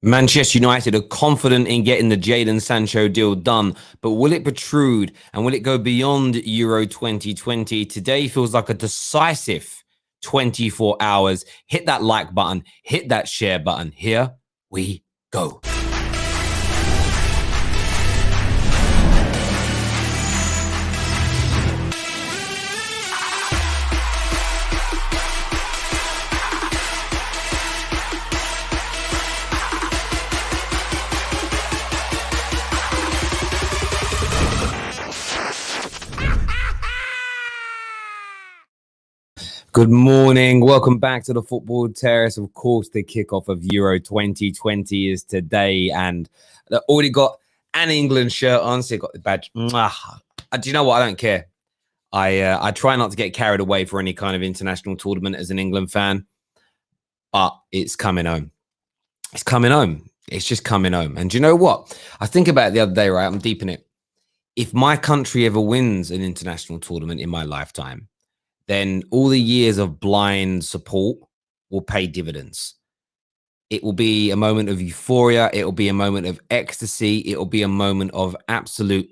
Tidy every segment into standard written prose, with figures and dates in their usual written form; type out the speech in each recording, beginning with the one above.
Manchester United are confident in getting the Jadon Sancho deal done, but will it protrude and will it go beyond Euro 2020? Today feels like a decisive 24 hours. Hit that like button, hit that share button. Here we go. Good morning. Welcome back to the Football Terrace. Of course, the kickoff of Euro 2020 is today, and they already got an England shirt on, so you got the badge. Do you know what? I don't care. I try not to get carried away for any kind of international tournament as an England fan, but it's coming home. It's coming home. It's just coming home. And do you know what? I think about it the other day, right? I'm deep in it. If my country ever wins an international tournament in my lifetime, then all the years of blind support will pay dividends. It will be a moment of euphoria. It will be a moment of ecstasy. It will be a moment of absolute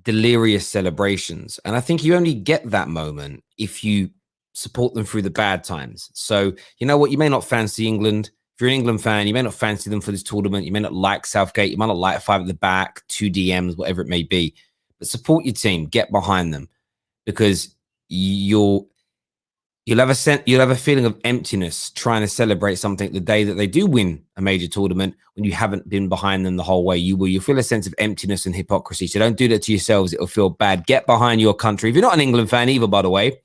delirious celebrations. And I think you only get that moment if you support them through the bad times. So, you know what? You may not fancy England. If you're an England fan, you may not fancy them for this tournament. You may not like Southgate. You might not like five at the back, 2 DMs, whatever it may be. But support your team. Get behind them, because you'll have a feeling of emptiness trying to celebrate something the day that they do win a major tournament when you haven't been behind them the whole way. You'll feel a sense of emptiness and hypocrisy. So don't do that to yourselves. It'll feel bad. Get behind your country. If you're not an England fan either, by the way,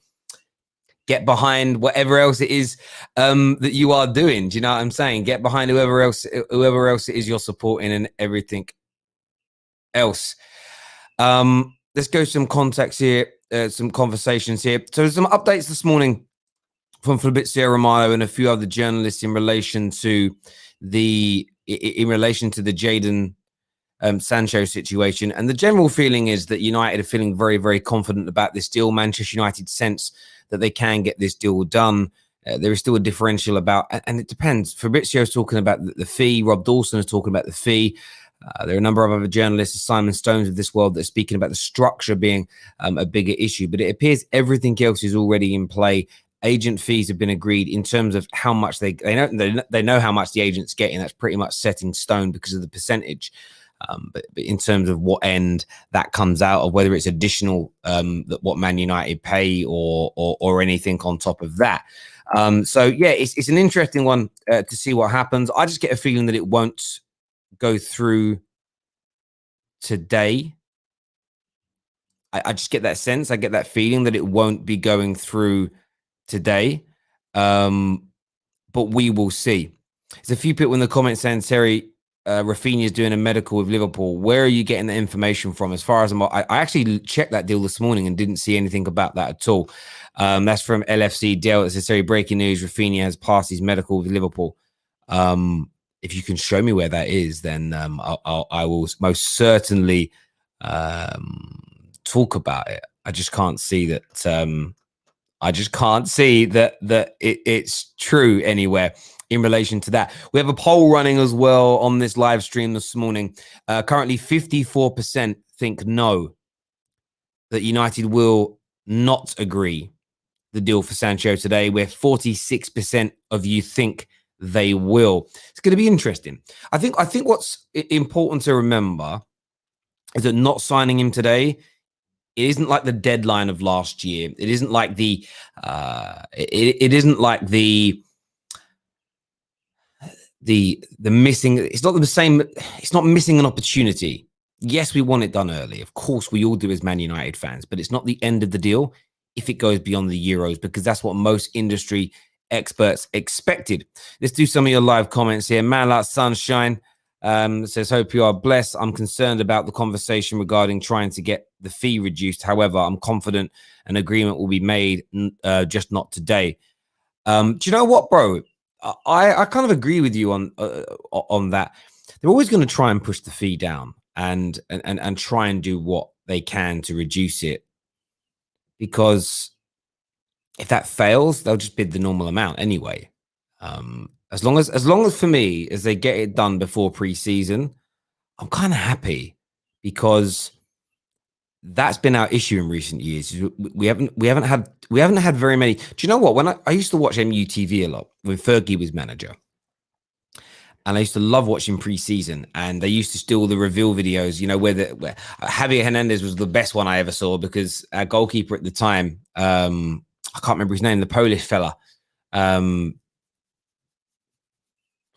get behind whatever else it is that you are doing. Do you know what I'm saying? Get behind whoever else it is you're supporting and everything else. Let's go some context here. Some conversations here. So some updates this morning from Fabrizio Romano and a few other journalists in relation to the Jadon Sancho situation. And the general feeling is that United are feeling very, very confident about this deal. Manchester United sense that they can get this deal done. There is still a differential about, and it depends. Fabrizio's talking about the fee. Rob Dawson is talking about the fee. There are a number of other journalists, Simon Stones of this world, that are speaking about the structure being a bigger issue. But it appears everything else is already in play. Agent fees have been agreed in terms of how much they know how much the agent's getting. That's pretty much set in stone because of the percentage. But in terms of what end that comes out of, whether it's additional that what Man United pay or anything on top of that. So yeah, it's an interesting one to see what happens. I just get a feeling that it won't go through today. I just get that sense. I get that feeling that it won't be going through today. But we will see. There's a few people in the comments saying, Terry, Rafinha's doing a medical with Liverpool. Where are you getting the information from? As far as I actually checked that deal this morning and didn't see anything about that at all. That's from LFC Dale. It says, Terry, breaking news. Rafinha has passed his medical with Liverpool. If you can show me where that is, then I will most certainly talk about it. I just can't see that. It's true anywhere in relation to that. We have a poll running as well on this live stream this morning. Currently, 54% think no, that United will not agree the deal for Sancho today, where 46% of you think they will. It's going to be interesting. I think what's important to remember is that not signing him today, it isn't like the deadline of last year. It isn't like the missing. It's not the same. It's not missing an opportunity. Yes, we want it done early. Of course, we all do as Man United fans, but it's not the end of the deal if it goes beyond the Euros, because that's what most industry experts expected. Let's do some of your live comments here. Man like sunshine says, hope you are blessed. I'm concerned about the conversation regarding trying to get the fee reduced. However, I'm confident an agreement will be made, just not today. Do you know what, bro? I kind of agree with you on that. They're always going to try and push the fee down and try and do what they can to reduce it, because if that fails, they'll just bid the normal amount anyway. As long as for me, as they get it done before pre-season, I'm kind of happy because that's been our issue in recent years. We haven't had very many. Do you know what? When I used to watch MUTV a lot when Fergie was manager, and I used to love watching pre-season, and they used to steal the reveal videos, where Javier Hernandez was the best one I ever saw because our goalkeeper at the time, I can't remember his name, the Polish fella, I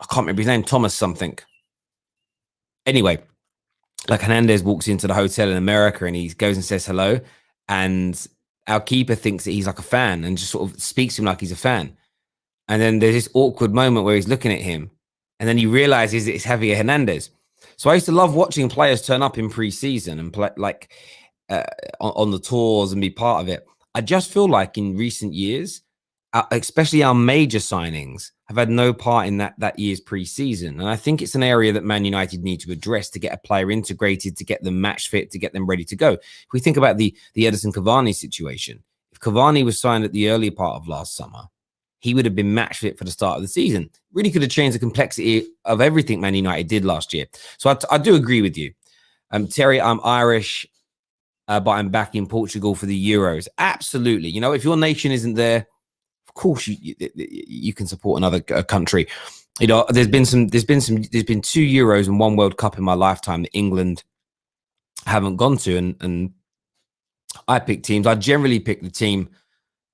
can't remember his name, Thomas something. Anyway, like Hernandez walks into the hotel in America and he goes and says hello, and our keeper thinks that he's like a fan and just sort of speaks to him like he's a fan. And then there's this awkward moment where he's looking at him, and then he realizes it's Javier Hernandez. So I used to love watching players turn up in pre-season and play like on the tours and be part of it. I just feel like in recent years, especially our major signings, have had no part in that year's pre-season. And I think it's an area that Man United need to address to get a player integrated, to get them match fit, to get them ready to go. If we think about the Edison Cavani situation, if Cavani was signed at the early part of last summer, he would have been match fit for the start of the season. Really could have changed the complexity of everything Man United did last year. So I do agree with you. Terry, I'm Irish, but I'm back in Portugal for the Euros. Absolutely. If your nation isn't there, of course you can support another country. There's been 2 Euros and 1 World Cup in my lifetime that England haven't gone to, and I pick teams. I generally pick the team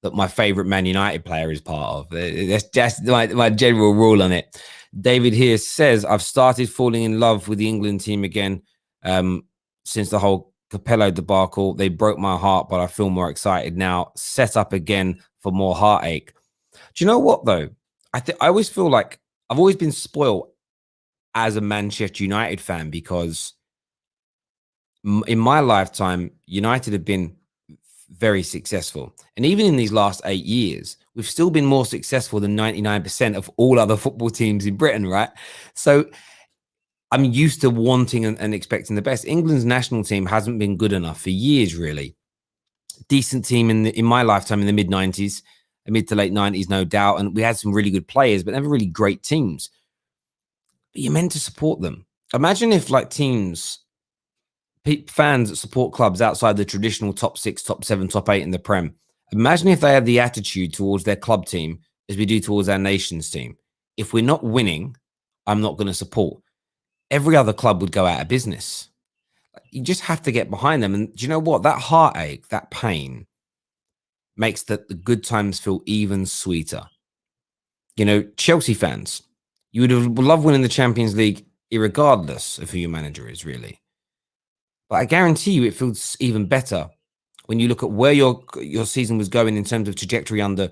that my favorite Man United player is part of. That's just my general rule on it. David here says, I've started falling in love with the England team again since the whole Capello debacle. They broke my heart, but I feel more excited now. Set up again for more heartache. Do you know what, though? I always feel like I've always been spoiled as a Manchester United fan because in my lifetime, United have been very successful. And even in these last 8 years, we've still been more successful than 99% of all other football teams in Britain, right? So I'm used to wanting and expecting the best. England's national team hasn't been good enough for years, really. Decent team in my lifetime in the mid-90s, mid to late 90s, no doubt. And we had some really good players, but never really great teams. But you're meant to support them. Imagine if fans that support clubs outside the traditional top 6, top 7, top 8 in the Prem, imagine if they had the attitude towards their club team as we do towards our nation's team. If we're not winning, I'm not going to support. Every other club would go out of business. You just have to get behind them. And do you know what? That heartache, that pain makes the good times feel even sweeter. Chelsea fans, you would have loved winning the Champions League irregardless of who your manager is, really. But I guarantee you it feels even better when you look at where your season was going in terms of trajectory under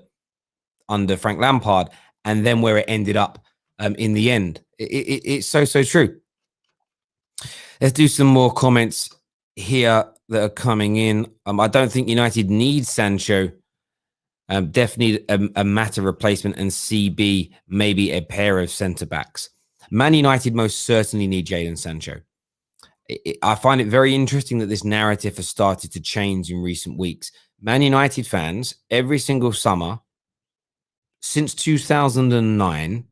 Frank Lampard and then where it ended up in the end. It's so true. Let's do some more comments here that are coming in. I don't think United needs Sancho. Definitely a Mata replacement, and CB maybe a pair of centre-backs. Man United most certainly need Jadon Sancho. I find it very interesting that this narrative has started to change in recent weeks. Man United fans, every single summer since 2009,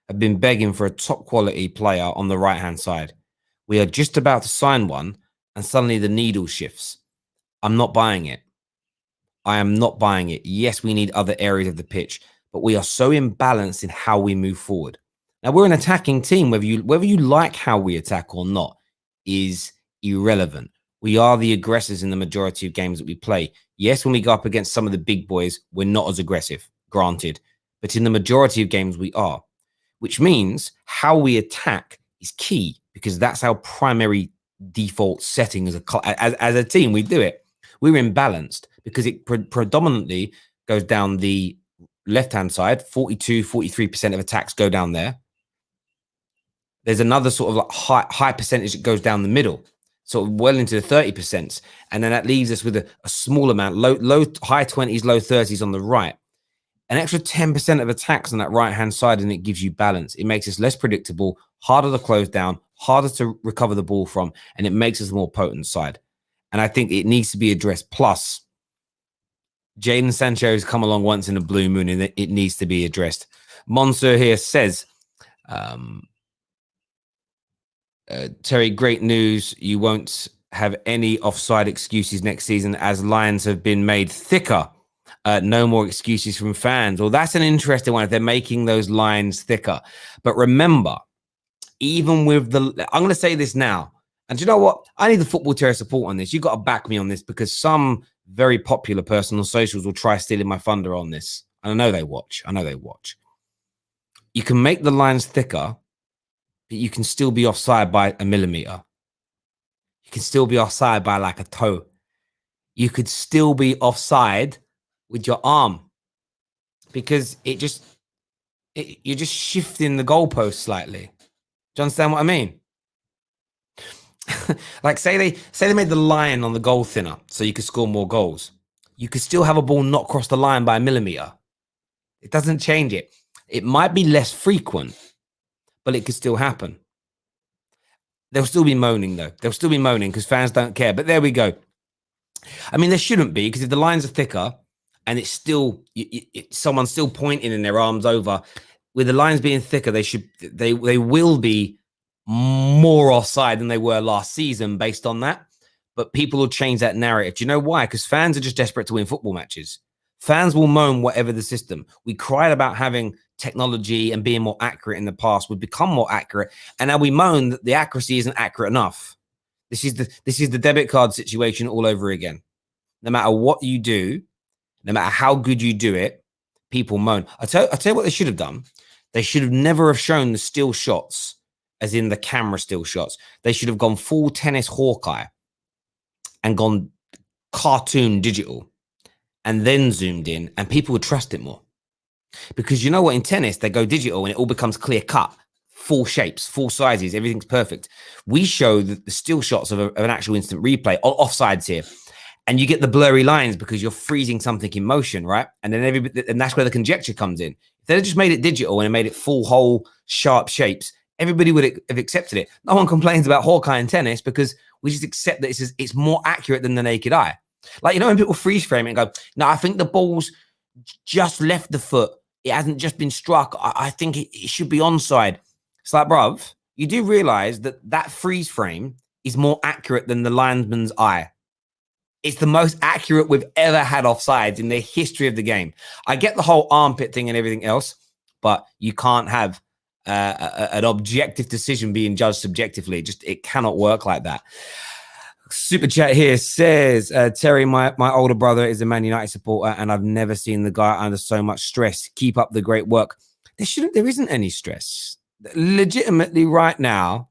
have been begging for a top quality player on the right-hand side. We are just about to sign one, and suddenly the needle shifts. I'm not buying it. I am not buying it. Yes, we need other areas of the pitch, but we are so imbalanced in how we move forward. Now, we're an attacking team. Whether you like how we attack or not is irrelevant. We are the aggressors in the majority of games that we play. Yes, when we go up against some of the big boys, we're not as aggressive, granted. But in the majority of games, we are. Which means how we attack is key, because that's our primary default setting as a team. We do it. We're imbalanced because it predominantly goes down the left-hand side. 43% of attacks go down there. There's another sort of like high percentage that goes down the middle, sort of well into the 30%. And then that leaves us with a small amount, high 20s, low 30s on the right. An extra 10% of attacks on that right-hand side, and it gives you balance. It makes us less predictable, harder to close down, harder to recover the ball from, and it makes us a more potent side. And I think it needs to be addressed. Plus, Jadon Sancho has come along once in a blue moon, and it needs to be addressed. Monsieur here says, Terry, great news. You won't have any offside excuses next season as lines have been made thicker. No more excuses from fans. Well, that's an interesting one if they're making those lines thicker. But remember, even with the, I'm going to say this now. And do you know what? I need the Football Terror support on this. You've got to back me on this because some very popular person on socials will try stealing my thunder on this. And I know they watch. You can make the lines thicker, but you can still be offside by a millimeter. You can still be offside by like a toe. You could still be offside with your arm because you're just shifting the goalpost slightly. Do you understand what I mean? Like say they made the line on the goal thinner so you could score more goals. You could still have a ball not cross the line by a millimeter. It doesn't change it. It might be less frequent, but it could still happen. They'll still be moaning though. They'll still be moaning because fans don't care. But there we go. I mean, there shouldn't be because if the lines are thicker and it's still someone's still pointing in their arms over, with the lines being thicker, they will be more offside than they were last season based on that. But people will change that narrative. Do you know why? Because fans are just desperate to win football matches. Fans will moan whatever the system. We cried about having technology and being more accurate in the past. We've become more accurate, and now we moan that the accuracy isn't accurate enough. This is the debit card situation all over again. No matter what you do, no matter how good you do it, people moan. I tell you what they should have done. They should have never have shown the still shots, as in the camera still shots. They should have gone full tennis Hawkeye and gone cartoon digital and then zoomed in, and people would trust it more. Because you know what, in tennis, they go digital and it all becomes clear cut, full shapes, full sizes, everything's perfect. We show the still shots of an actual instant replay, offsides here. And you get the blurry lines because you're freezing something in motion, right? And then and that's where the conjecture comes in. If they just made it digital and made it full, whole, sharp shapes, everybody would have accepted it. No one complains about Hawkeye in tennis because we just accept that it's more accurate than the naked eye. Like, you know, when people freeze frame it and go, no, I think the ball's just left the foot. It hasn't just been struck. I think it should be onside. It's like, bruv, you do realize that freeze frame is more accurate than the linesman's eye. It's the most accurate we've ever had offsides in the history of the game. I get the whole armpit thing and everything else, but you can't have an objective decision being judged subjectively. It cannot work like that. Super chat here says, Terry, my older brother is a Man United supporter and I've never seen the guy under so much stress. Keep up the great work. There isn't any stress. Legitimately right now,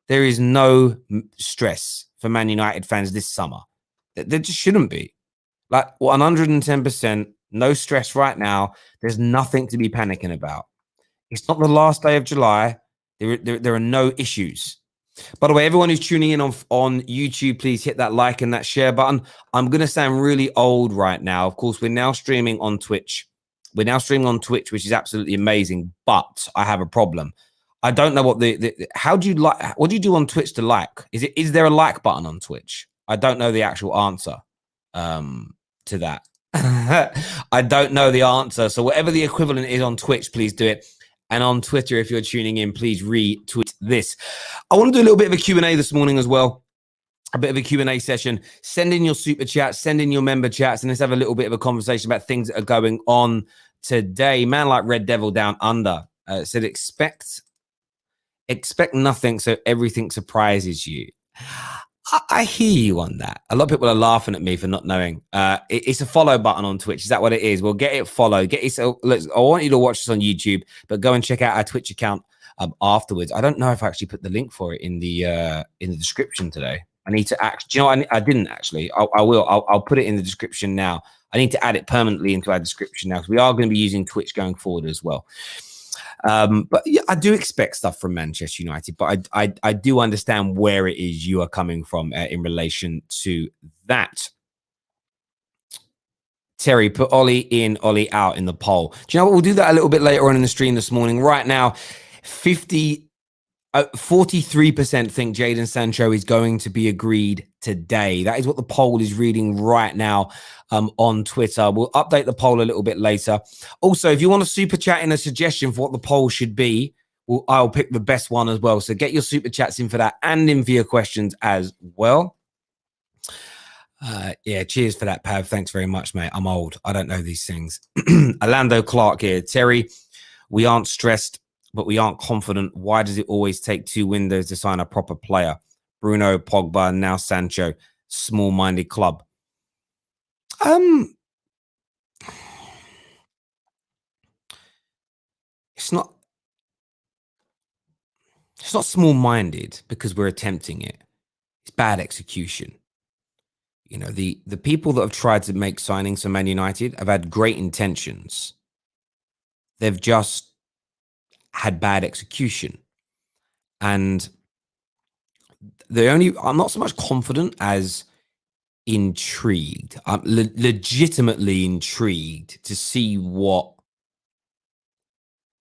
there is no stress for Man United fans this summer. There just shouldn't be. Like 110%, no stress right now. There's nothing to be panicking about. It's not the last day of July. There are no issues. By the way, everyone who's tuning in on YouTube, please hit that like and that share button. I'm going to sound really old right now. Of course, we're now streaming on Twitch. Which is absolutely amazing. But I have a problem. I don't know what how do you like? What do you do on Twitch to like? Is there a like button on Twitch? I don't know the actual answer to that. I don't know the answer. So whatever the equivalent is on Twitch, please do it. And on Twitter, if you're tuning in, please retweet this. I want to do a little bit of a Q&A this morning as well. A bit of a Q&A session. Send in your super chats, send in your member chats, and let's have a little bit of a conversation about things that are going on today. Man like Red Devil Down Under said, expect nothing, so everything surprises you. I hear you on that. A lot of people are laughing at me for not knowing. It's a follow button on Twitch. Is that what it is? Well, get it followed. Look, I want you to watch this on YouTube, but go and check out our Twitch account afterwards. I don't know if I actually put the link for it in the description today. I need to act. Do you know? I didn't actually. I will. I'll put it in the description now. I need to add it permanently into our description now because we are going to be using Twitch going forward as well. But yeah, I do expect stuff from Manchester United, but I do understand where it is you are coming from in relation to that. Terry, put Ollie in, Ollie out in the poll. Do you know what? We'll do that a little bit later on in the stream this morning. Right now, 50 43% think Jadon Sancho is going to be agreed today. That is what the poll is reading right now on Twitter. We'll update the poll a little bit later. Also, if you want to super chat in a suggestion for what the poll should be, I'll pick the best one as well. So get your super chats in for that and in for your questions as well. Yeah, cheers for that, Pav. Thanks very much, mate. I'm old. I don't know these things. Orlando Clark here. Terry, we aren't stressed, but we aren't confident. Why does it always take 2 windows to sign a proper player? Bruno, Pogba, and now Sancho. Small-minded club. It's not small-minded because we're attempting it. It's bad execution. You know, the people that have tried to make signings for Man United have had great intentions. They've just had bad execution. And I'm not so much confident as intrigued. I'm legitimately intrigued to see what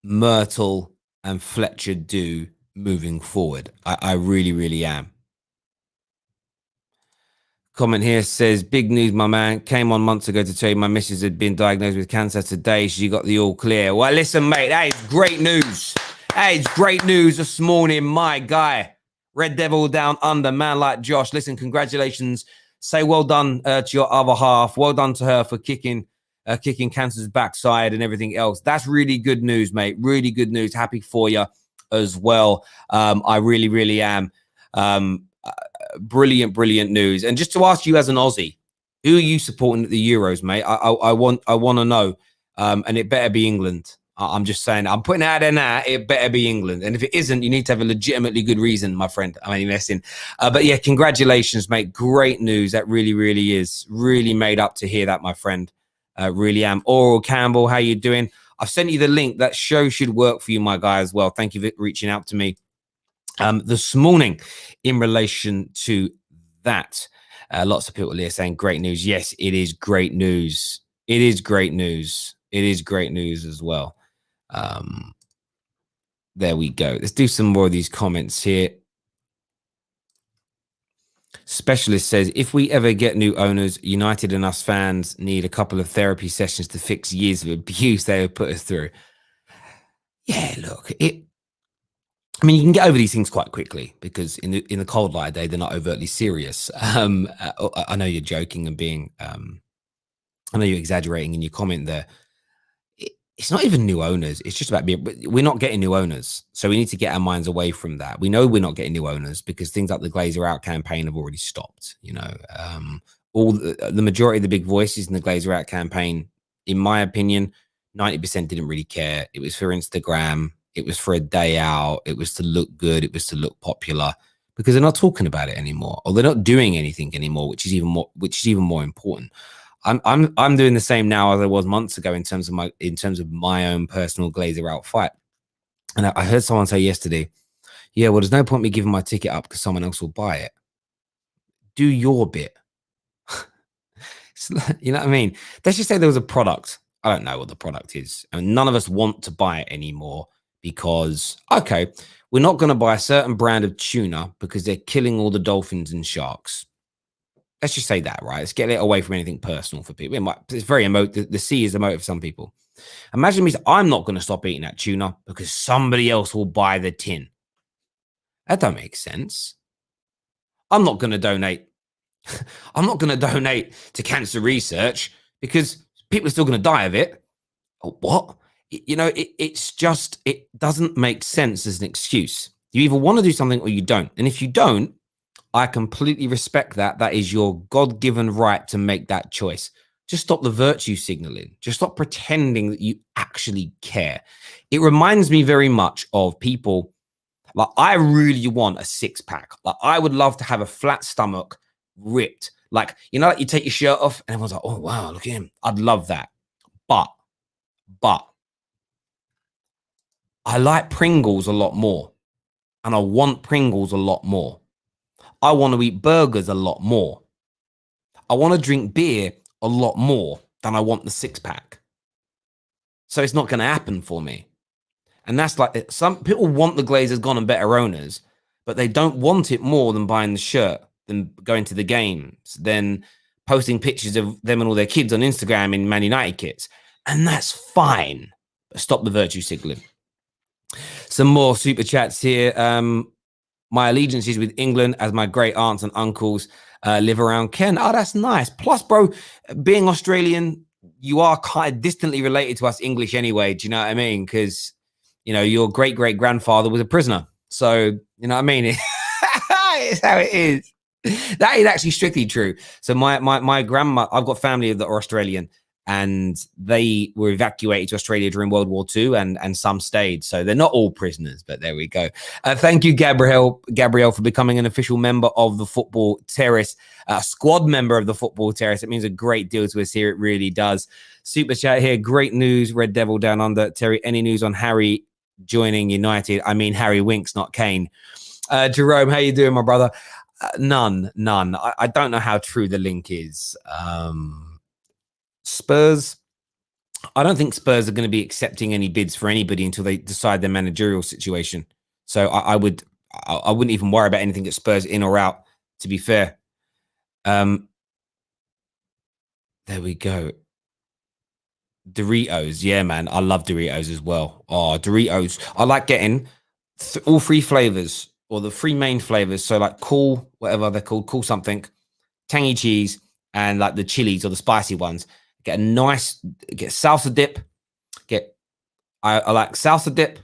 Myrtle and Fletcher do moving forward. I really, really am. Comment here says, big news, my man. Came on months ago to tell you my missus had been diagnosed with cancer. Today she got the all clear. Well, listen, mate, that is great news. That is great news this morning, my guy. Red Devil down under, man like Josh. Listen, congratulations. Say well done to your other half. Well done to her for kicking cancer's backside and everything else. That's really good news, mate. Really good news. Happy for you as well. I really, really am. Brilliant news. And just to ask you as an Aussie, who are you supporting at the Euros, mate? I want to know. And it better be England. I'm just saying, I'm putting it out there now, it better be England. And if it isn't, you need to have a legitimately good reason, my friend. I mean, messing. But yeah, congratulations, mate. Great news. That really, really is. Really made up to hear that, my friend. Really am. Oral Campbell, how you doing? I've sent you the link. That show should work for you, my guy, as well. Thank you for reaching out to me this morning in relation to that. Lots of people here saying great news. Yes, it is great news. It is great news. It is great news as well. There we go. Let's do some more of these comments here. Specialist says, if we ever get new owners, United and us fans need a couple of therapy sessions to fix years of abuse they have put us through. Yeah, look, I mean, you can get over these things quite quickly because in the cold light of day, they're not overtly serious. I know you're joking and being, I know you're exaggerating in your comment there. It's not even new owners. It's just about we're not getting new owners. So we need to get our minds away from that. We know we're not getting new owners because things like the Glazer Out campaign have already stopped. You know, all the majority of the big voices in the Glazer Out campaign, in my opinion, 90% didn't really care. It was for Instagram. It was for a day out. It was to look good. It was to look popular because they're not talking about it anymore, or they're not doing anything anymore, which is even more important. I'm doing the same now as I was months ago in terms of my own personal Glazer Out fight. And I heard someone say yesterday, yeah, well, there's no point me giving my ticket up because someone else will buy it. Do your bit. You know what I mean? Let's just say there was a product. I don't know what the product is. And none of us want to buy it anymore because, okay, we're not going to buy a certain brand of tuna because they're killing all the dolphins and sharks. Let's just say that, right? Let's get it away from anything personal for people. It's very emotive. The sea is emotive for some people. Imagine me, I'm not going to stop eating that tuna because somebody else will buy the tin. That don't make sense. I'm not going to donate. I'm not going to donate to cancer research because people are still going to die of it. What? You know, it doesn't make sense as an excuse. You either want to do something or you don't. And if you don't, I completely respect that. That is your God-given right to make that choice. Just stop the virtue signaling. Just stop pretending that you actually care. It reminds me very much of people, like I really want a six-pack. Like I would love to have a flat stomach, ripped. Like, you know, like you take your shirt off and everyone's like, oh, wow, look at him. I'd love that. But I like Pringles a lot more. And I want Pringles a lot more. I want to eat burgers a lot more. I want to drink beer a lot more than I want the six-pack. So it's not going to happen for me. And that's like, some people want the Glazers gone and better owners, but they don't want it more than buying the shirt, than going to the games, than posting pictures of them and all their kids on Instagram in Man United kits. And that's fine. But stop the virtue signaling. Some more super chats here. My allegiance is with England, as my great aunts and uncles live around Kent. Oh, that's nice. Plus, bro, being Australian, you are kind of distantly related to us English anyway. Do you know what I mean? Because, you know, your great great grandfather was a prisoner. So, you know what I mean? It's how it is. That is actually strictly true. So my grandma, I've got family that are Australian, and they were evacuated to Australia during World War II, and some stayed. So they're not all prisoners, but there we go. Thank you, Gabrielle, for becoming an official member of the Football Terrace, squad member of the Football Terrace. It means a great deal to us here. It really does. Super chat here. Great news, Red Devil Down Under. Terry, any news on Harry joining United? I mean, Harry Winks, not Kane. Jerome, how you doing, my brother? None. I don't know how true the link is. Spurs, I don't think Spurs are going to be accepting any bids for anybody until they decide their managerial situation. So I wouldn't even worry about anything at Spurs, in or out, to be fair. There we go. Doritos. Yeah, man. I love Doritos as well. Oh, Doritos. I like getting all three flavors, or the three main flavors. So like cool, whatever they're called, cool something, tangy cheese, and like the chilies or the spicy ones. Get a nice, get salsa dip. I like salsa dip,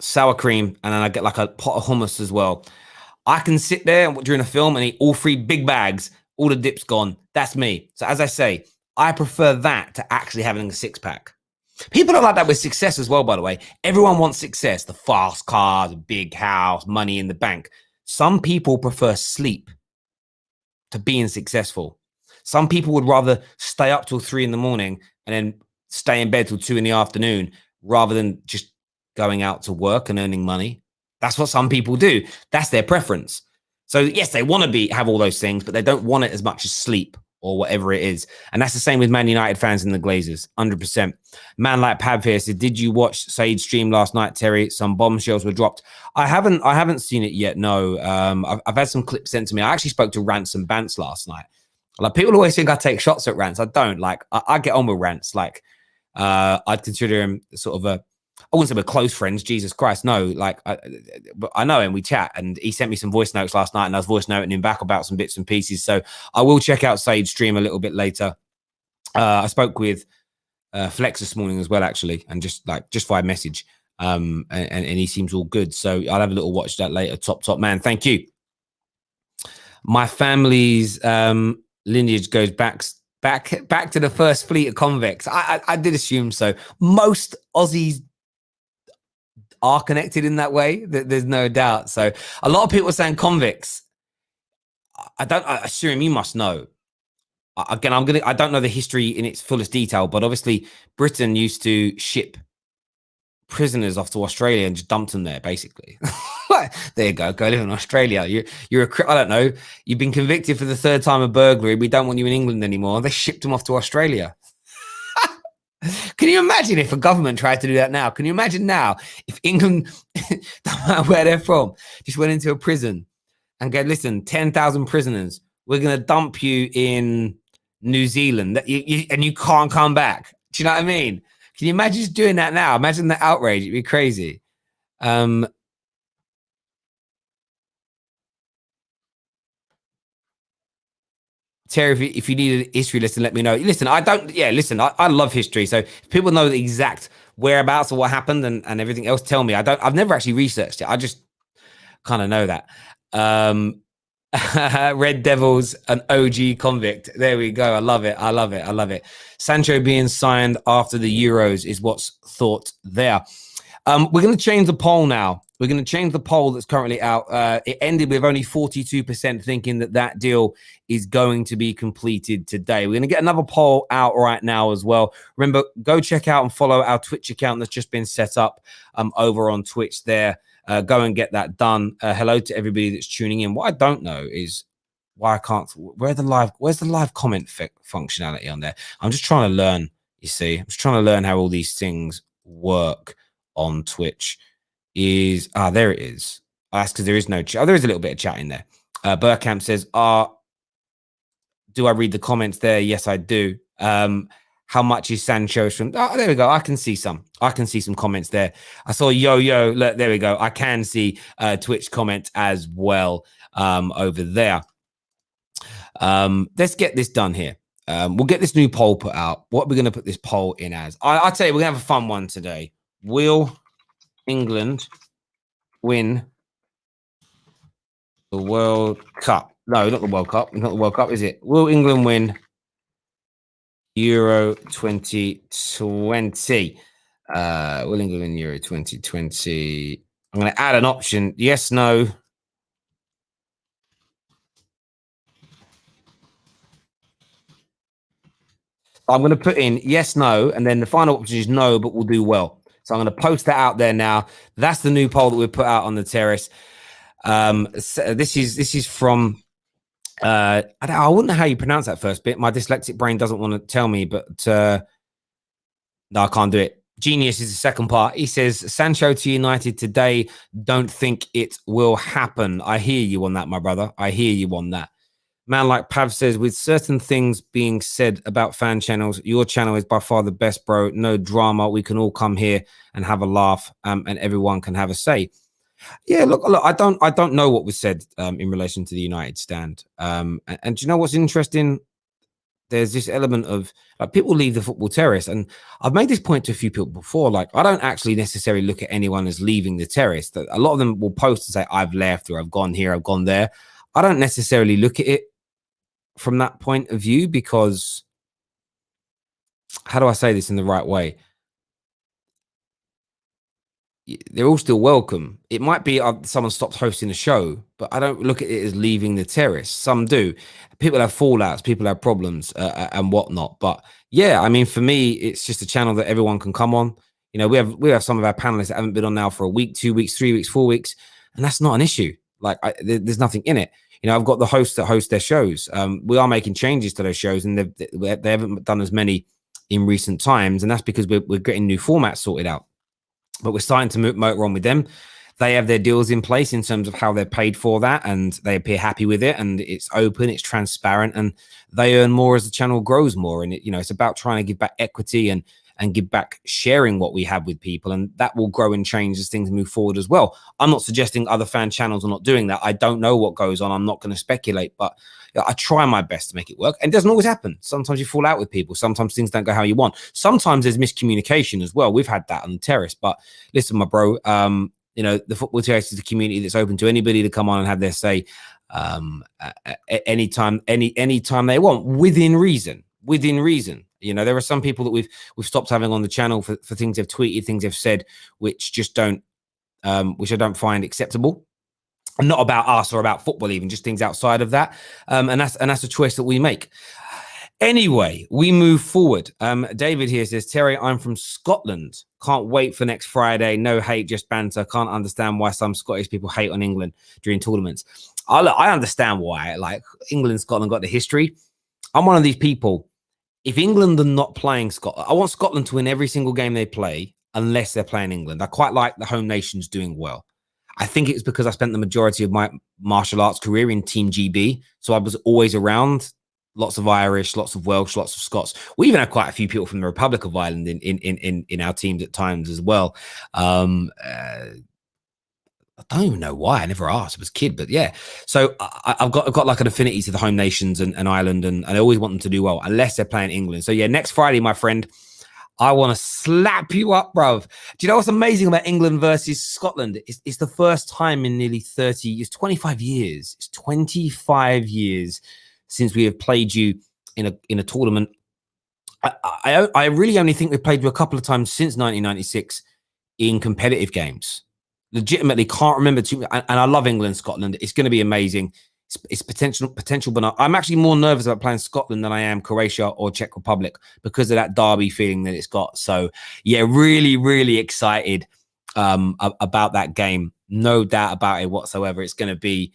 sour cream, and then I get like a pot of hummus as well. I can sit there during a film and eat all three big bags, all the dip's gone. That's me. So as I say, I prefer that to actually having a six pack. People are like that with success as well, by the way. Everyone wants success, the fast cars, big house, money in the bank. Some people prefer sleep to being successful. Some people would rather stay up till 3 a.m. and then stay in bed till 2 p.m. rather than just going out to work and earning money. That's what some people do. That's their preference. So yes, they want to have all those things, but they don't want it as much as sleep or whatever it is. And that's the same with Man United fans and the Glazers, 100%. Man like Pav here said, did you watch Said's stream last night, Terry? Some bombshells were dropped. I haven't seen it yet, no. I've had some clips sent to me. I actually spoke to Rants and Bants last night. Like, people always think I take shots at Rants. I don't. Like, I get on with Rants. Like, I'd consider him sort of I wouldn't say we're close friends. Jesus Christ, no. Like, but I know him. We chat, and he sent me some voice notes last night, and I was voice noting him back about some bits and pieces. So I will check out Said's stream a little bit later. I spoke with Flex this morning as well, actually, and just via message. And he seems all good. So I'll have a little watch that later. Top man. Thank you. My family's lineage goes back to the first fleet of convicts. I did assume so. Most Aussies are connected in that way. There's no doubt. So a lot of people are saying convicts. I assume you must know. Again, I don't know the history in its fullest detail, but obviously Britain used to ship prisoners off to Australia and just dumped them there, basically. There you go live in Australia. I don't know, you've been convicted for the 3rd time of burglary, we don't want you in England anymore. They shipped them off to Australia. Can you imagine if a government tried to do that now? Can you imagine now if England, don't matter where they're from, just went into a prison and go, listen, 10,000 prisoners, we're going to dump you in New Zealand, and you can't come back. Do you know what I mean? Can you imagine just doing that now? Imagine the outrage. It'd be crazy. Terry, if you need a history lesson, let me know. Listen, I love history. So if people know the exact whereabouts of what happened and everything else, tell me. I've never actually researched it. I just kind of know that. Red Devils, an OG convict. There we go. I love it. Sancho being signed after the Euros is what's thought there. We're going to change the poll now. We're going to change the poll that's currently out. It ended with only 42% thinking that deal is going to be completed today. We're going to get another poll out right now as well. Remember, go check out and follow our Twitch account that's just been set up over on Twitch there. Go and get that done. Hello to everybody that's tuning in. What I don't know is why I can't. Where's the live comment functionality on there? I'm just trying to learn. You see, I'm just trying to learn how all these things work on Twitch is there it is. That's because there is no chat. Oh, there is a little bit of chat in there. Burkamp says, do I read the comments there? Yes, I do. How much is Sancho from? Oh, there we go. I can see some comments there. I saw yo. Look, there we go. I can see Twitch comments as well over there. Let's get this done here. We'll get this new poll put out. What are we going to put this poll in as? I'll tell you, we're going to have a fun one today. Will England win the World Cup? No, not the World Cup. Not the World Cup, is it? Will England win Euro 2020? Will England win Euro 2020? I'm going to add an option. Yes, no. I'm going to put in yes, no, and then the final option is no, but we'll do well. So I'm going to post that out there now. That's the new poll that we put out on the terrace. So this is from I wouldn't know how you pronounce that first bit. My dyslexic brain doesn't want to tell me, but no, I can't do it. Genius is the second part. He says, Sancho to United today. Don't think it will happen. I hear you on that, my brother. I hear you on that. Man like Pav says, with certain things being said about fan channels, your channel is by far the best, bro. No drama. We can all come here and have a laugh, and everyone can have a say. Yeah, look. I don't know what was said in relation to the United stand. And do you know what's interesting? There's this element of like people leave the football terrace, and I've made this point to a few people before. Like, I don't actually necessarily look at anyone as leaving the terrace. That a lot of them will post and say, "I've left," or "I've gone here," "I've gone there." I don't necessarily look at it from that point of view, because how do I say this in the right way? They're all still welcome. It might be someone stopped hosting a show, but I don't look at it as leaving the terrace. Some do. People have fallouts, people have problems and whatnot. But yeah, I mean, for me, it's just a channel that everyone can come on. You know, we have some of our panelists that haven't been on now for a week, 2 weeks, 3 weeks, 4 weeks, and that's not an issue. Like, there's nothing in it. You know, I've got the hosts that host their shows. We are making changes to those shows, and they haven't done as many in recent times, and that's because we're getting new formats sorted out. But we're starting to motor on with them. They have their deals in place in terms of how they're paid for that, and they appear happy with it, and it's open, it's transparent, and they earn more as the channel grows more. And it's about trying to give back equity and give back sharing what we have with people, and that will grow and change as things move forward as well. I'm not suggesting other fan channels are not doing that. I don't know what goes on. I'm not going to speculate, but I try my best to make it work. And it doesn't always happen. Sometimes you fall out with people. Sometimes things don't go how you want. Sometimes there's miscommunication as well. We've had that on the terrace. But listen, my bro, the football terrace is a community that's open to anybody to come on and have their say anytime they want, within reason. There are some people that we've stopped having on the channel for things they've tweeted, things they've said, which I don't find acceptable. And not about us or about football, even just things outside of that. And that's a choice that we make. Anyway, we move forward. David here says, Terry, I'm from Scotland. Can't wait for next Friday. No hate, just banter. Can't understand why some Scottish people hate on England during tournaments. I understand why. Like, England, Scotland got the history. I'm one of these people. If England are not playing Scotland, I want Scotland to win every single game they play, unless they're playing England. I quite like the home nations doing well. I think it's because I spent the majority of my martial arts career in Team GB. So I was always around lots of Irish, lots of Welsh, lots of Scots. We even had quite a few people from the Republic of Ireland in our teams at times as well. I don't even know why. I never asked. I was a kid, but yeah. So I've got like an affinity to the home nations and Ireland, and I always want them to do well, unless they're playing England. So yeah, next Friday, my friend, I want to slap you up, bruv. Do you know what's amazing about England versus Scotland? It's the first time in nearly 30 years, 25 years. It's 25 years since we have played you in a tournament. I really only think we've played you a couple of times since 1996 in competitive games. Legitimately can't remember too. And I love England, Scotland. It's going to be amazing. It's potential, but I'm actually more nervous about playing Scotland than I am Croatia or Czech Republic, because of that derby feeling that it's got. So yeah, really, really excited about that game. No doubt about it whatsoever. It's going to be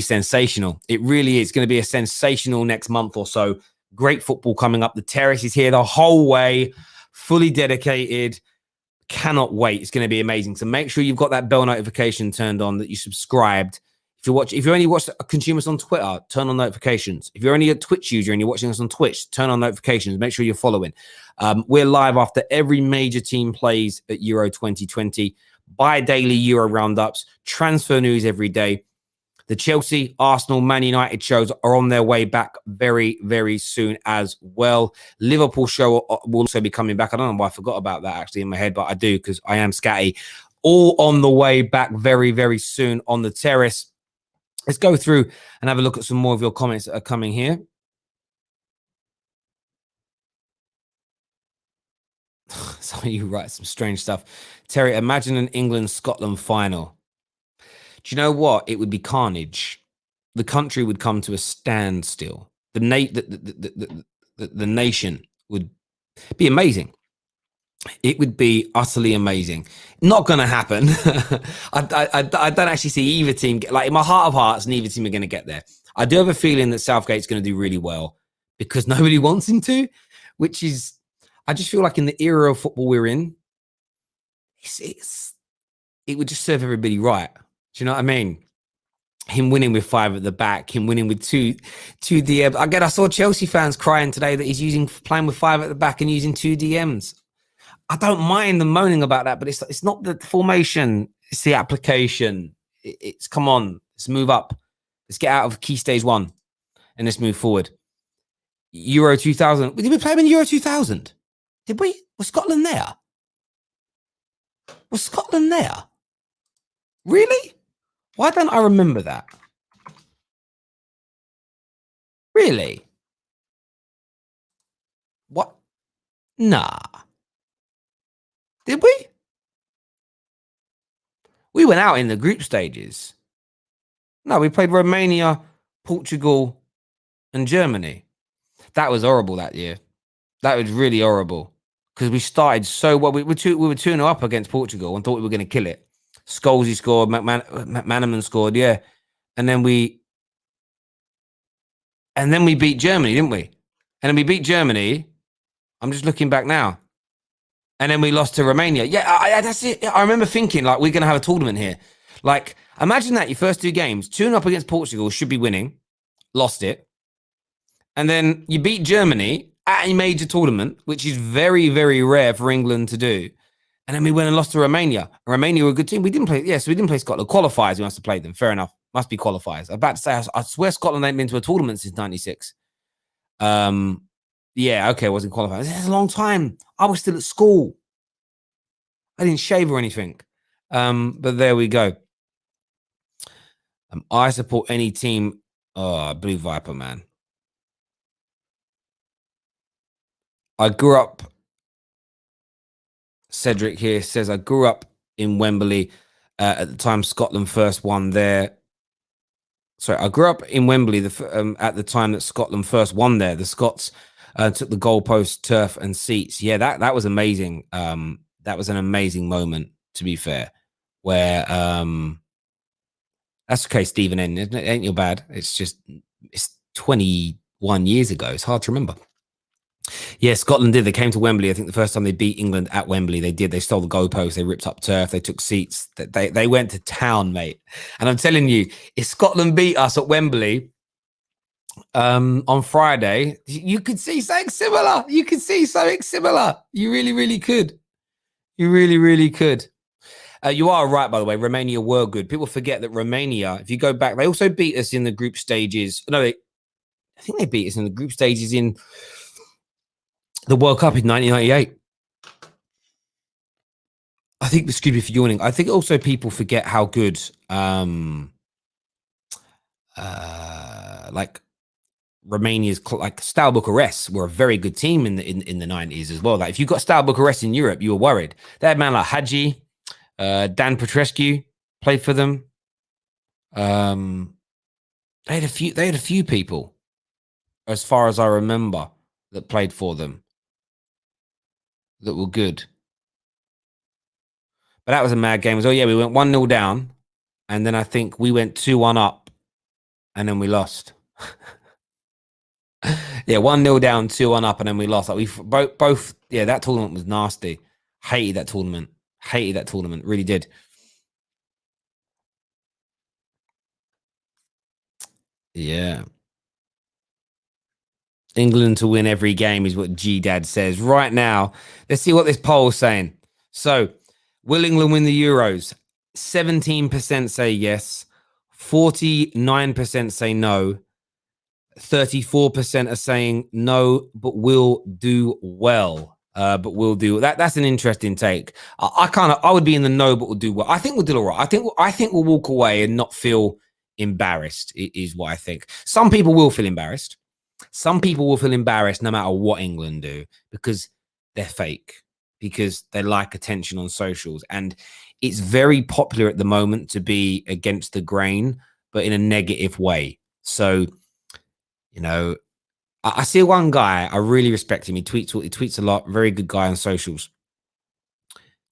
sensational. It really is going to be a sensational next month or so. Great football coming up. The terrace is here the whole way, fully dedicated. Cannot wait. It's going to be amazing. So make sure you've got that bell notification turned on, that you subscribed. If you only watch consumers on Twitter, turn on notifications. If you're only a Twitch user and you're watching us on Twitch, turn on notifications. Make sure you're following. We're live after every major team plays at Euro 2020. Bi-daily Euro roundups, transfer news every day. The Chelsea, Arsenal, Man United shows are on their way back very, very soon as well. Liverpool show will also be coming back. I don't know why I forgot about that actually in my head, but I do because I am scatty. All on the way back very, very soon on the terrace. Let's go through and have a look at some more of your comments that are coming here. Some of you write some strange stuff. Terry, imagine an England-Scotland final. Do you know what? It would be carnage. The country would come to a standstill. The nation would be amazing. It would be utterly amazing. Not going to happen. I don't actually see either team like in my heart of hearts. Neither team are going to get there. I do have a feeling that Southgate's going to do really well because nobody wants him to, which is, I just feel like in the era of football we're in, it would just serve everybody right. Do you know what I mean? Him winning with 5 at the back, him winning with two DMs. Again, I saw Chelsea fans crying today that he's playing with 5 at the back and using 2 DMs. I don't mind them moaning about that, but it's not the formation, it's the application. It's come on, let's move up. Let's get out of key stage 1 and let's move forward. Euro 2000. Did we play him in Euro 2000? Did we? Was Scotland there? Was Scotland there? Really? Why don't I remember that? Really? What? Nah. Did we? We went out in the group stages. No, we played Romania, Portugal, and Germany. That was horrible that year. That was really horrible because we started so well. We were 2-0 up against Portugal and thought we were going to kill it. Scholesy scored, McManaman scored, yeah. And then we beat Germany, didn't we? And then we beat Germany. I'm just looking back now. And then we lost to Romania. Yeah, that's it. I remember thinking, like, we're going to have a tournament here. Like, imagine that, your first 2 games, 2-0 up against Portugal, should be winning, lost it. And then you beat Germany at a major tournament, which is very, very rare for England to do. And then we went and lost to Romania. Romania were a good team. We didn't play, so we didn't play Scotland. Qualifiers, we must have played them. Fair enough. Must be qualifiers. I'm about to say, I swear Scotland ain't been to a tournament since 96. Yeah, okay, it wasn't qualifiers. It's a long time. I was still at school. I didn't shave or anything. But there we go. I support any team. Oh, Blue Viper, man. I grew up. Cedric here says, I grew up in Wembley at the time Scotland first won there. Sorry, I grew up in Wembley at the time that Scotland first won there. The Scots took the goalpost, turf, and seats. Yeah, that was amazing. That was an amazing moment, to be fair. Where that's okay, Stephen N. It ain't your bad. It's just it's 21 years ago. It's hard to remember. Yeah, Scotland did. They came to Wembley. I think the first time they beat England at Wembley, they did. They stole the goalpost. They ripped up turf. They took seats. They went to town, mate. And I'm telling you, if Scotland beat us at Wembley on Friday, you could see something similar. You could see something similar. You really, really could. You really, really could. You are right, by the way. Romania were good. People forget that Romania, if you go back, they also beat us in the group stages. No, I think they beat us in the group stages in the World Cup in 1998. I think, excuse me for yawning. I think also people forget how good, like Romania's, like Steaua Bucharest were a very good team in the 90s as well. Like if you got Steaua Bucharest in Europe, you were worried. They had man like Hadji, Dan Petrescu played for them. They had a few people, as far as I remember, that played for them that were good. But that was a mad game. Oh yeah, we went 1-0 down, and then I think we went 2-1 up, and then we lost. Yeah, 1-0 down, 2-1 up, and then we lost. Like we both. Yeah, that tournament was nasty. Hated that tournament. Hated that tournament, really did. Yeah. England to win every game is what G-Dad says. Right now, let's see what this poll is saying. So, will England win the Euros? 17% say yes. 49% say no. 34% are saying no, but will do well. But we'll do that. That's an interesting take. I would be in the no, but we'll do well. I think we'll do all right. I think we'll walk away and not feel embarrassed. Is what I think. Some people will feel embarrassed. Some people will feel embarrassed no matter what England do because they're fake, because they like attention on socials, and it's very popular at the moment to be against the grain, but in a negative way. So, you know, I see one guy, I really respect him. He tweets a lot, very good guy on socials.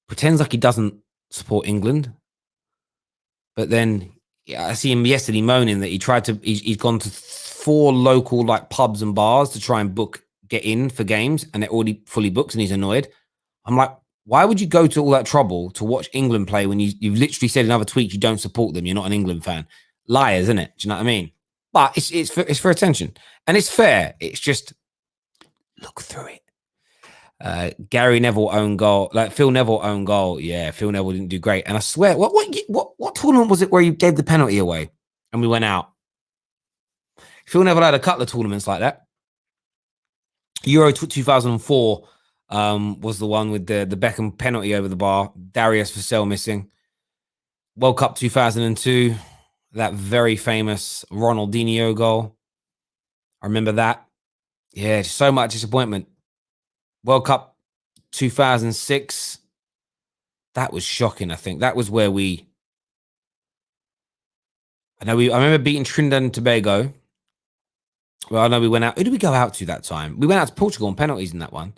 Pretends like he doesn't support England, but then I see him yesterday moaning that he's gone to 4 local like pubs and bars to try and get in for games, and they're already fully booked, and he's annoyed. I'm like, why would you go to all that trouble to watch England play when you've literally said in other tweets you don't support them? You're not an England fan. Liars, isn't it? Do you know what I mean? But it's for attention, and it's fair. It's just look through it. Gary Neville own goal, like Phil Neville own goal. Yeah, Phil Neville didn't do great, and I swear, what tournament was it where you gave the penalty away and we went out? Phil Neville had a couple of tournaments like that. Euro 2004 was the one with the Beckham penalty over the bar. Darius Vassell missing. World Cup 2002. That very famous Ronaldinho goal. I remember that. Yeah, so much disappointment. World Cup 2006. That was shocking, I think. That was where I remember beating Trinidad and Tobago. Well, I know we went out. Who did we go out to that time? We went out to Portugal on penalties in that one.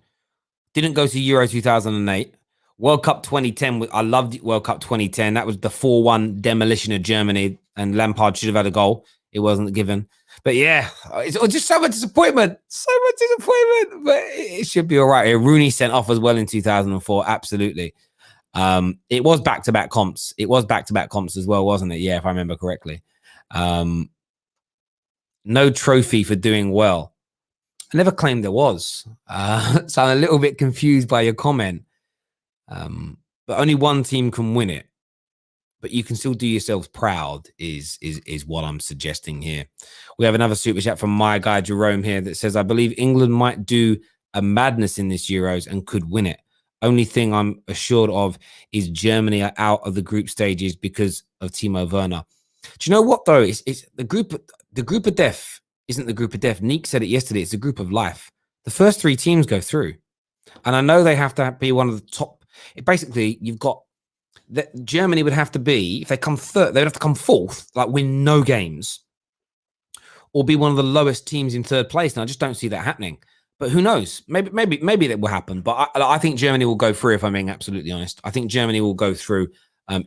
Didn't go to Euro 2008. World Cup 2010. I loved World Cup 2010. That was the 4-1 demolition of Germany, and Lampard should have had a goal. It wasn't given. But yeah, it's just so much disappointment. So much disappointment. But it should be all right. Rooney sent off as well in 2004. Absolutely. It was back-to-back comps. It was back-to-back comps as well, wasn't it? Yeah, if I remember correctly. No trophy for doing well. I never claimed there was. So I'm a little bit confused by your comment. But only one team can win it. But you can still do yourselves proud is what I'm suggesting here. We have another super chat from my guy Jerome here that says, I believe England might do a madness in this Euros and could win it. Only thing I'm assured of is Germany are out of the group stages because of Timo Werner. Do you know what though? It's the group of death isn't the group of death. Neek said it yesterday. It's a group of life. The first 3 teams go through. And I know they have to be one of the top. Basically, you've got that Germany would have to be, if they come third, they'd have to come fourth, like win no games, or be one of the lowest teams in third place. And I just don't see that happening. But who knows? Maybe that will happen. But I think Germany will go through, if I'm being absolutely honest. I think Germany will go through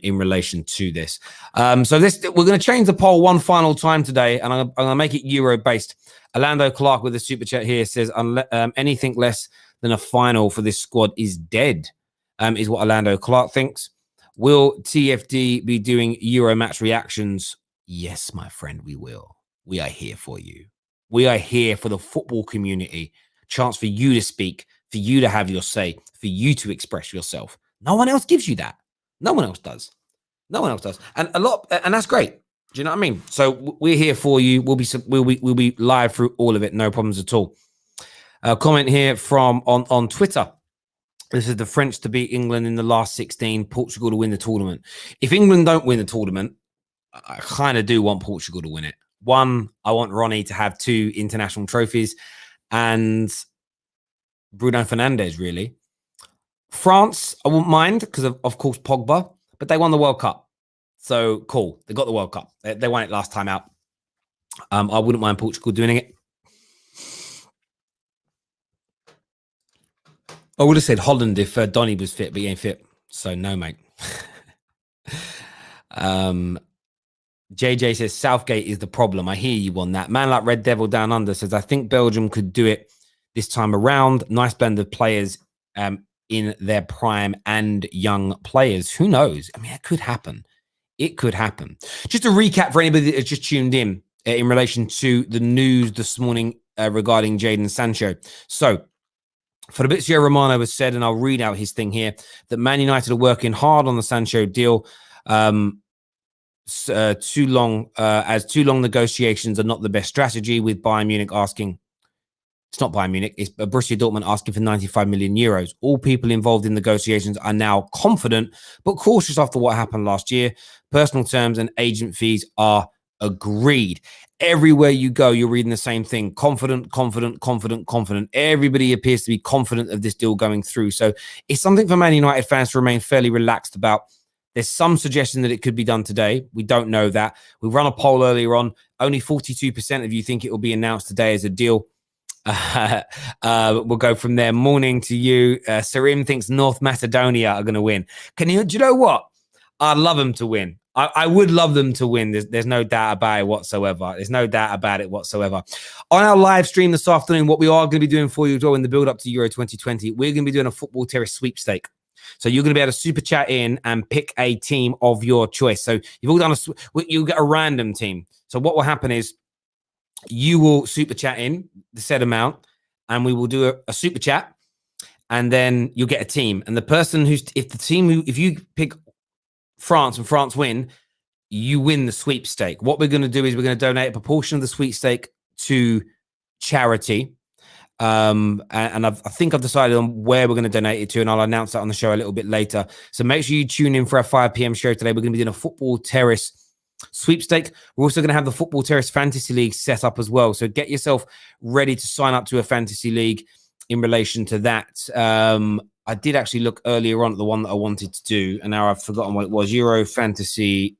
in relation to this. So we're going to change the poll one final time today, and I'm going to make it Euro-based. Orlando Clark with a super chat here says, anything less than a final for this squad is dead, is what Orlando Clark thinks. Will TFD be doing Euro match reactions? Yes, my friend, we will. We are here for you. We are here for the football community. Chance for you to speak, for you to have your say, for you to express yourself. No one else gives you that. No one else does. No one else does. And that's great. Do you know what I mean? So we're here for you. We'll be live through all of it. No problems at all. Comment here from on Twitter. This is the French to beat England in the last 16, Portugal to win the tournament. If England don't win the tournament, I kind of do want Portugal to win it. One, I want Ronnie to have 2 international trophies, and Bruno Fernandes, really. France, I wouldn't mind because of course, Pogba, but they won the World Cup. So cool. They got the World Cup. They won it last time out. I wouldn't mind Portugal doing it. I would have said Holland if Donny was fit, but he ain't fit. So no, mate. JJ says Southgate is the problem. I hear you on that. Man like Red Devil Down Under says, I think Belgium could do it this time around. Nice blend of players in their prime and young players. Who knows? I mean, it could happen. It could happen. Just to recap for anybody that has just tuned in relation to the news this morning regarding Jadon Sancho. So, Fab Romano has said, and I'll read out his thing here, that Man United are working hard on the Sancho deal. Too long negotiations are not the best strategy, with Bayern Munich asking. It's not Bayern Munich. It's Borussia Dortmund asking for 95 million euros. All people involved in negotiations are now confident, but cautious after what happened last year. Personal terms and agent fees are agreed. Everywhere you go, you're reading the same thing. Confident, confident, confident, confident. Everybody appears to be confident of this deal going through. So it's something for Man United fans to remain fairly relaxed about. There's some suggestion that it could be done today. We don't know that. We run a poll earlier on. Only 42% of you think it will be announced today as a deal. We'll go from there. Morning to you. Sarim thinks North Macedonia are going to win. Do you know what? I'd love them to win. I would love them to win. There's no doubt about it whatsoever. There's no doubt about it whatsoever. On our live stream this afternoon, what we are going to be doing for you as well in the build up to Euro 2020, we're going to be doing a Football Terrace sweepstake. So you're going to be able to super chat in and pick a team of your choice. So you've all done you'll get a random team. So what will happen is, you will super chat in the said amount, and we will do a super chat, and then you'll get a team. And the person if you pick France and France win, you win the sweepstake. What we're going to do is we're going to donate a proportion of the sweepstake to charity. And I think I've decided on where we're going to donate it to, and I'll announce that on the show a little bit later. So make sure you tune in for our 5 p.m. show today. We're going to be doing a Football Terrace sweepstake. We're also going to have the Football Terrace Fantasy League set up as well. So get yourself ready to sign up to a fantasy league in relation to that. I did actually look earlier on at the one that I wanted to do, and now I've forgotten what it was. Euro Fantasy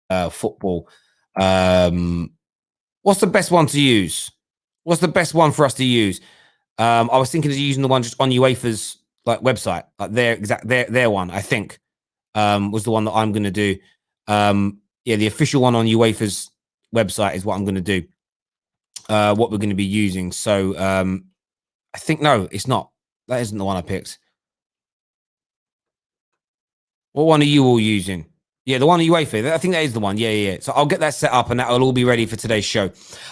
Football. What's the best one to use? What's the best one for us to use? I was thinking of using the one just on UEFA's website, their one. I think was the one that I'm going to do. The official one on UEFA's website is what I'm going to do. What we're going to be using. So I think no, it's not. That isn't the one I picked. What one are you all using? Yeah, the one at UEFA. I think that is the one. Yeah. So I'll get that set up, and that will all be ready for today's show.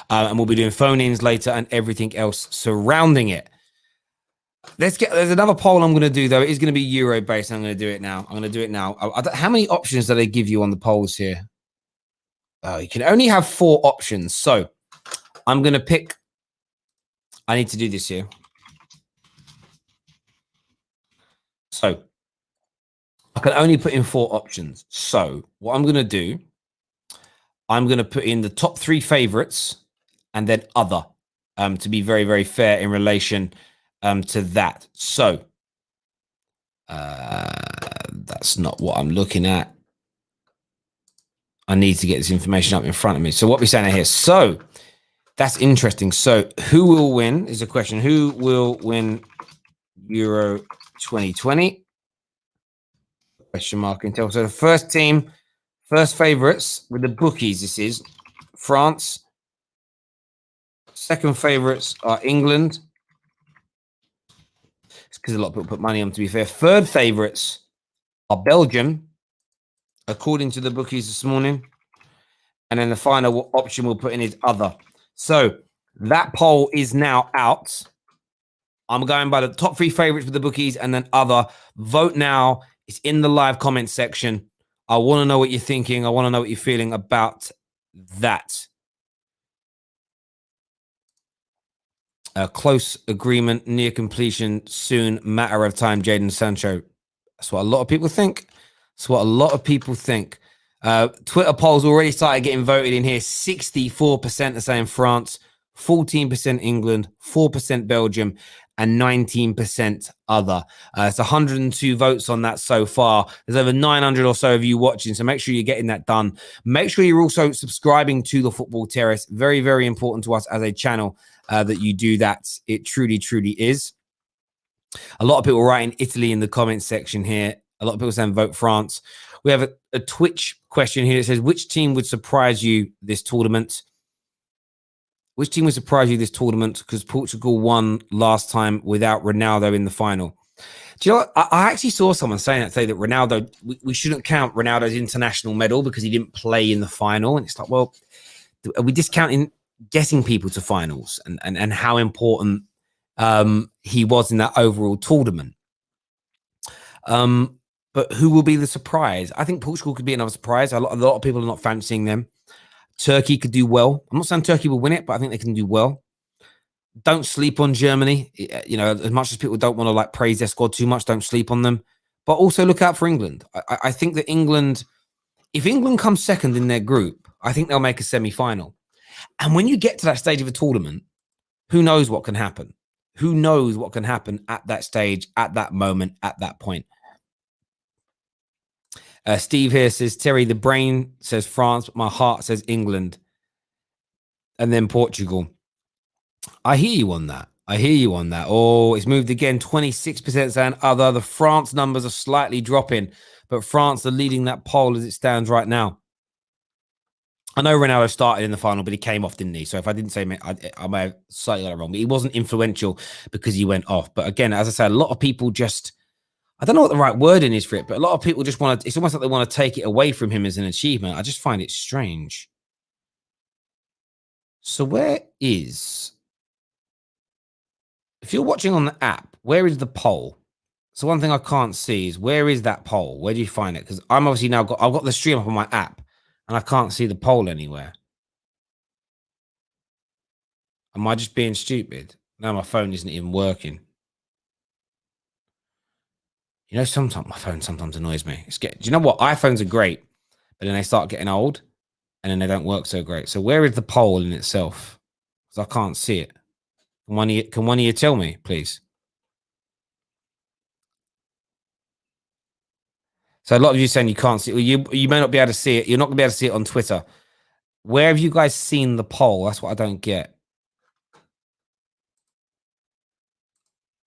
And we'll be doing phone-ins later and everything else surrounding it. There's another poll I'm going to do, though. It is going to be Euro-based. I'm going to do it now. How many options do they give you on the polls here? You can only have 4 options. So I'm going to pick. I need to do this here. So I can only put in 4 options. So what I'm going to do, I'm going to put in the top 3 favorites and then other, to be very, very fair in relation to that. So that's not what I'm looking at. I need to get this information up in front of me. So what we're saying here. So that's interesting. So who will win is a question. Who will win Euro 2020? Question mark until. So the first team, first favorites with the bookies, this is France. Second favorites are England. It's because a lot of people put money on, to be fair. Third favorites are Belgium, according to the bookies this morning. And then the final option we'll put in is other. So that poll is now out. I'm going by the top 3 favorites with the bookies and then other. Vote now. It's in the live comment section. I want to know what you're thinking. I want to know what you're feeling about that. A close agreement, near completion, soon, matter of time, Jadon Sancho. That's what a lot of people think. Twitter polls already started getting voted in here. 64% are saying France, 14% England, 4% Belgium, and 19% other. It's 102 votes on that so far. There's over 900 or so of you watching, so make sure you're getting that done. Make sure you're also subscribing to the Football Terrace. Very, very important to us as a channel that you do that. It truly, truly is. A lot of people writing Italy in the comments section here. A lot of people saying vote France. We have a Twitch question here that says, which team would surprise you this tournament? Which team would surprise you this tournament? Because Portugal won last time without Ronaldo in the final. Do you know what? I actually saw someone say that Ronaldo, we shouldn't count Ronaldo's international medal because he didn't play in the final. And it's like, well, are we discounting getting people to finals and how important he was in that overall tournament? But who will be the surprise? I think Portugal could be another surprise. A lot of people are not fancying them. Turkey could do well. I'm not saying Turkey will win it, but I think they can do well. Don't sleep on Germany. You know, as much as people don't want to like praise their squad too much, don't sleep on them. But also look out for England. I think that England, if England comes second in their group, I think they'll make a semi-final. And when you get to that stage of a tournament, who knows what can happen? Who knows what can happen at that stage, at that moment, at that point? Steve here says, Terry, the brain says France, but my heart says England. And then Portugal. I hear you on that. I hear you on that. Oh, it's moved again. 26% saying other. The France numbers are slightly dropping, but France are leading that poll as it stands right now. I know Ronaldo started in the final, but he came off, didn't he? So if I didn't say, I may have slightly got it wrong. But he wasn't influential because he went off. But again, as I said, a lot of people just, I don't know what the right wording is for it, but a lot of people just want to, it's almost like they want to take it away from him as an achievement. I just find it strange. So where is, if you're watching on the app, where is the poll? So one thing I can't see is where is that poll? Where do you find it? Because I'm obviously now I've got the stream up on my app and I can't see the poll anywhere. Am I just being stupid? No, my phone isn't even working. You know, sometimes my phone sometimes annoys me. Do you know what? iPhones are great, but then they start getting old and then they don't work so great. So where is the poll in itself? Because I can't see it. Can one of you tell me, please? So a lot of you saying you can't see it. Well, you may not be able to see it. You're not going to be able to see it on Twitter. Where have you guys seen the poll? That's what I don't get.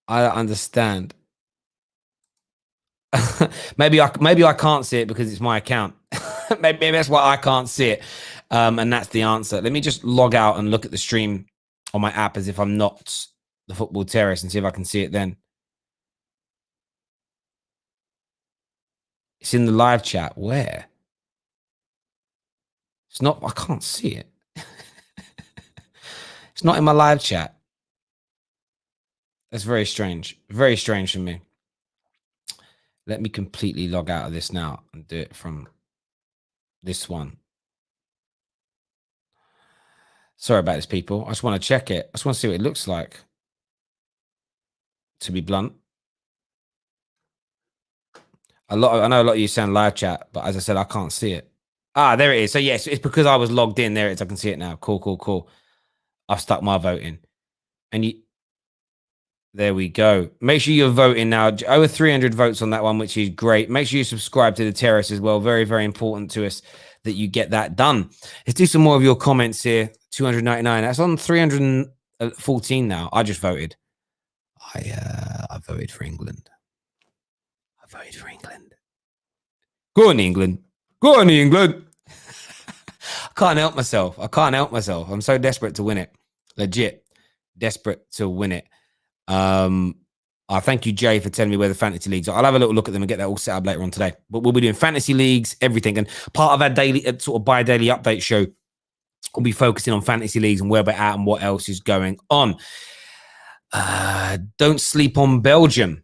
I don't understand. maybe I can't see it because it's my account. maybe that's why I can't see it. And that's the answer. Let me just log out and look at the stream on my app as if I'm not the Football Terrace and see if I can see it then. It's in the live chat. Where? It's not, I can't see it. It's not in my live chat. That's very strange. Very strange for me. Let me completely log out of this now and do it from this one. Sorry about this, people. I just want to check it. I just want to see what it looks like. To be blunt. I know a lot of you saying live chat, but as I said, I can't see it. Ah, there it is. So yes, it's because I was logged in. There it is. I can see it now. Cool. I've stuck my vote in. And there we go. Make sure you're voting now. Over 300 votes on that one, which is great. Make sure you subscribe to the Terrace as well. Very, very important to us that you get that done. Let's do some more of your comments here. 299. That's on 314 now. I just voted. I voted for England. Go on, England. I can't help myself. I'm so desperate to win it. Legit. Desperate to win it. I thank you, Jay, for telling me where the fantasy leagues are. I'll have a little look at them and get that all set up later on today. But we'll be doing fantasy leagues, everything. And part of our daily, sort of bi-daily update show, we'll be focusing on fantasy leagues and where we're at and what else is going on. Don't sleep on Belgium.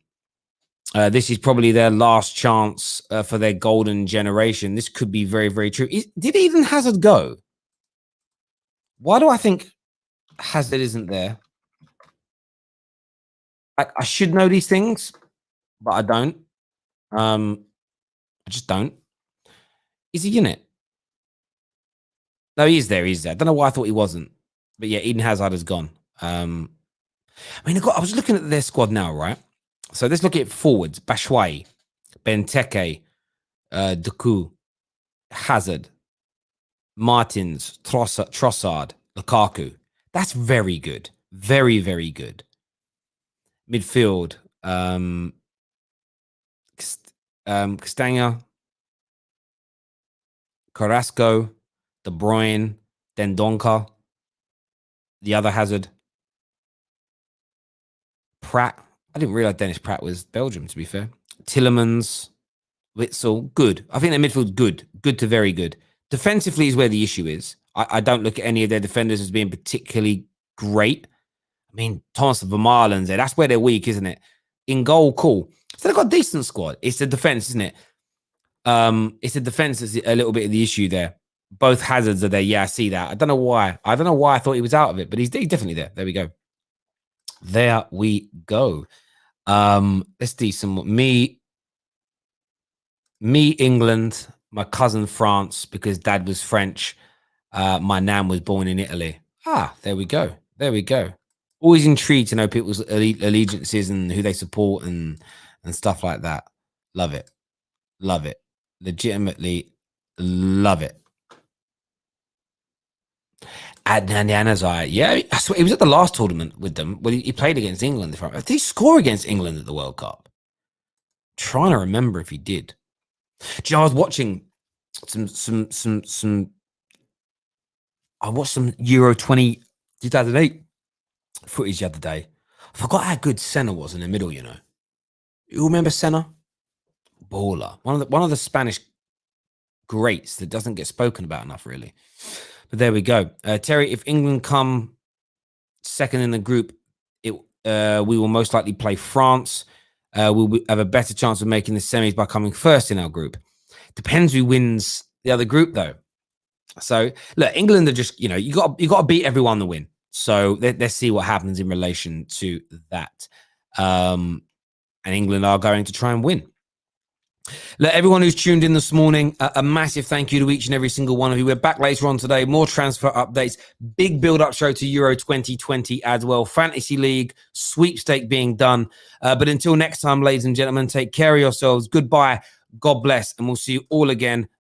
This is probably their last chance for their golden generation. This could be very, very true. Did Eden Hazard go? Why do I think Hazard isn't there? I should know these things, but I don't. I just don't. Is he in it? No, he is there. He's there. I don't know why I thought he wasn't. But yeah, Eden Hazard is gone. I mean, I was looking at their squad now, right? So let's look at forwards. Batshuayi, Benteke, Doku, Hazard, Martins, Trossard, Lukaku. That's very good. Very, very good. Midfield, Castagna, Carrasco, De Bruyne, Dendonka, the other Hazard, Pratt. I didn't realize Dennis Pratt was Belgium, to be fair. Tillemans, Witsel, good. I think their midfield's good. Good to very good. Defensively is where the issue is. I don't look at any of their defenders as being particularly great. I mean, Thomas Vermaelen's there. That's where they're weak, isn't it? In goal, cool. So they've got a decent squad. It's the defense, isn't it? It's the defense that's a little bit of the issue there. Both Hazards are there. Yeah, I see that. I don't know why. I don't know why I thought he was out of it, but he's definitely there. There we go. There we go. Let's do some more. Me, England, my cousin France, because dad was French. My nan was born in Italy. Ah, there we go. There we go. Always intrigued to know people's allegiances and who they support and stuff like that. Love it. Love it. Legitimately love it. Adnan Januzaj, yeah, I swear he was at the last tournament with them when he played against England. Did he score against England at the World Cup? I'm trying to remember if he did. Do you know, I was watching some. I watched some Euro 2008 footage the other day. I forgot how good Senna was in the middle. You know, you remember Senna? Baller, one of the Spanish greats that doesn't get spoken about enough, really. But there we go. Terry, if England come second in the group, we will most likely play France. We'll have a better chance of making the semis by coming first in our group. Depends who wins the other group, though. So look, England are just, you got to beat everyone to win. So let's see what happens in relation to that. And England are going to try and win. Look, everyone who's tuned in this morning, a massive thank you to each and every single one of you. We're back later on today. More transfer updates. Big build-up show to Euro 2020 as well. Fantasy League, sweepstake being done. But until next time, ladies and gentlemen, take care of yourselves. Goodbye. God bless. And we'll see you all again